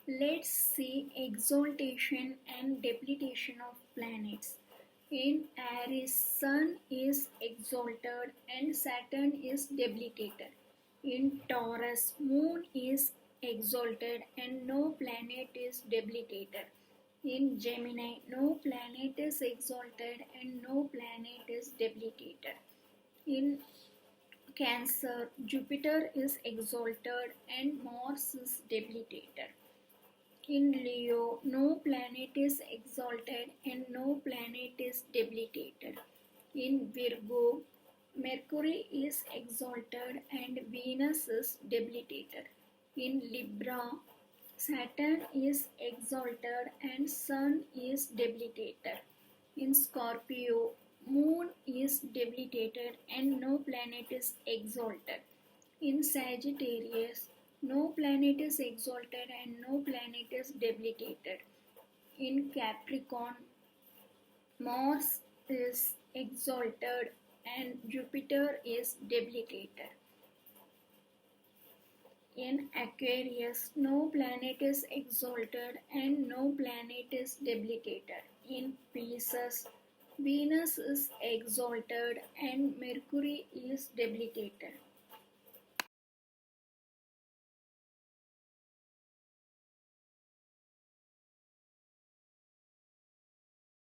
Let's see exaltation and debilitation of planets. In Aries, Sun is exalted and Saturn is debilitated. In Taurus, Moon is exalted and no planet is debilitated. In Gemini, no planet is exalted and no planet is debilitated. In Cancer, Jupiter is exalted and Mars is debilitated. In Leo, no planet is exalted and no planet is debilitated. In Virgo, Mercury is exalted and Venus is debilitated. In Libra, Saturn is exalted and Sun is debilitated. In Scorpio, Moon is debilitated and no planet is exalted. In Sagittarius, no planet is exalted and no planet is debilitated. In Capricorn, Mars is exalted and Jupiter is debilitated. In Aquarius, no planet is exalted and no planet is debilitated. In Pisces, Venus is exalted and Mercury is debilitated.